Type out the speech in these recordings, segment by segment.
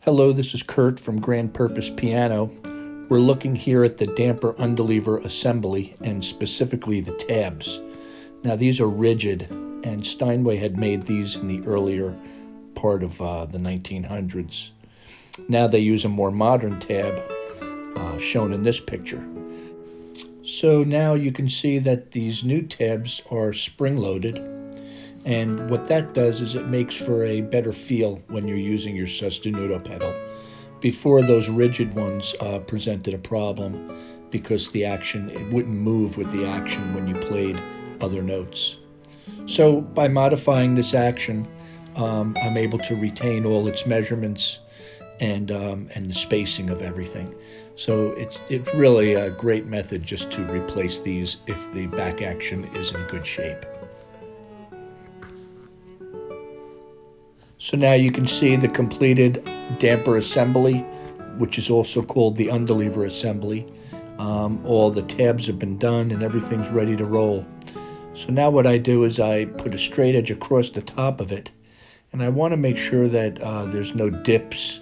Hello, this is Kurt from Grand Purpose Piano. We're looking here at the damper underlever assembly and specifically the tabs. Now these are rigid, and Steinway had made these in the earlier part of the 1900s. Now they use a more modern tab shown in this picture. So now you can see that these new tabs are spring-loaded. And what that does is it makes for a better feel when you're using your sostenuto pedal. Before, those rigid ones presented a problem because it wouldn't move with the action when you played other notes. So by modifying this action, I'm able to retain all its measurements and the spacing of everything. So it's really a great method just to replace these if the back action is in good shape. So now you can see the completed damper assembly, which is also called the underlever assembly. All the tabs have been done and everything's ready to roll. So now what I do is I put a straight edge across the top of it, and I want to make sure that there's no dips,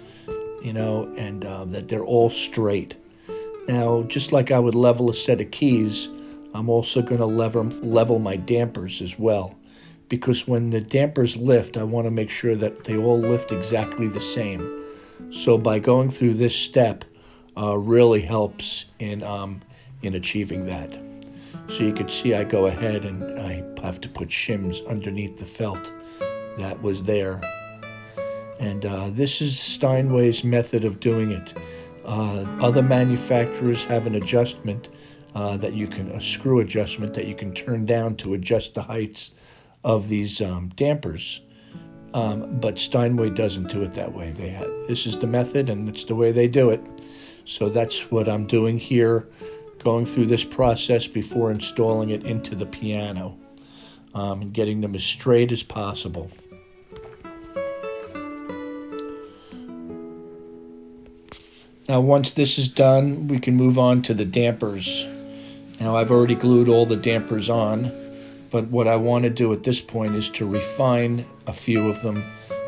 and that they're all straight. Now, just like I would level a set of keys, I'm also going to level my dampers as well. Because when the dampers lift, I want to make sure that they all lift exactly the same. So by going through this step really helps in achieving that. So you can see I go ahead and I have to put shims underneath the felt that was there. And this is Steinway's method of doing it. Other manufacturers have an adjustment a screw adjustment that you can turn down to adjust the heights of these dampers, but Steinway doesn't do it that way. This is the method, and it's the way they do it. So that's what I'm doing here, going through this process before installing it into the piano, and getting them as straight as possible. Now once this is done, we can move on to the dampers. Now I've already glued all the dampers on, but what I want to do at this point is to refine a few of them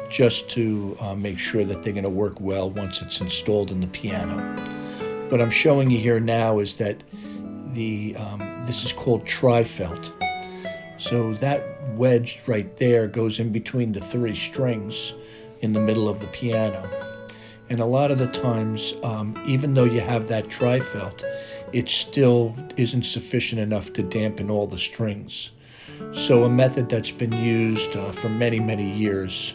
just to make sure that they're going to work well once it's installed in the piano. What I'm showing you here now is that this is called tri-felt. So that wedge right there goes in between the three strings in the middle of the piano. And a lot of the times, even though you have that tri-felt, it still isn't sufficient enough to dampen all the strings. So a method that's been used for many, many years,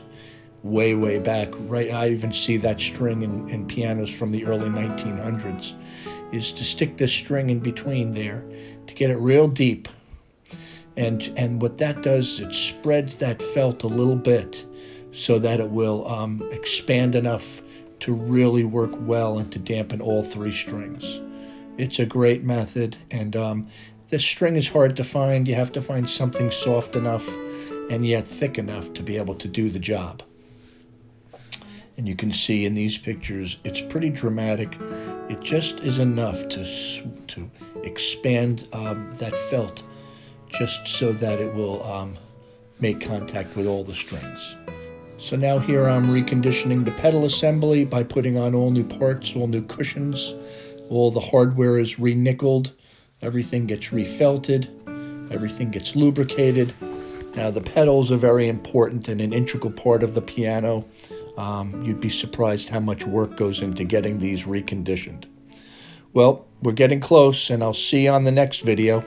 way back, right? I even see that string in pianos from the early 1900s, is to stick this string in between there to get it real deep. And what that does, it spreads that felt a little bit so that it will expand enough to really work well and to dampen all three strings. It's a great method, and the string is hard to find. You have to find something soft enough and yet thick enough to be able to do the job. And you can see in these pictures, it's pretty dramatic. It just is enough to expand that felt just so that it will make contact with all the strings. So now here I'm reconditioning the pedal assembly by putting on all new parts, all new cushions. All the hardware is re-nickeled. Everything gets refelted. Everything gets lubricated. Now the pedals are very important and an integral part of the piano. You'd be surprised how much work goes into getting these reconditioned. Well, we're getting close, and I'll see you on the next video.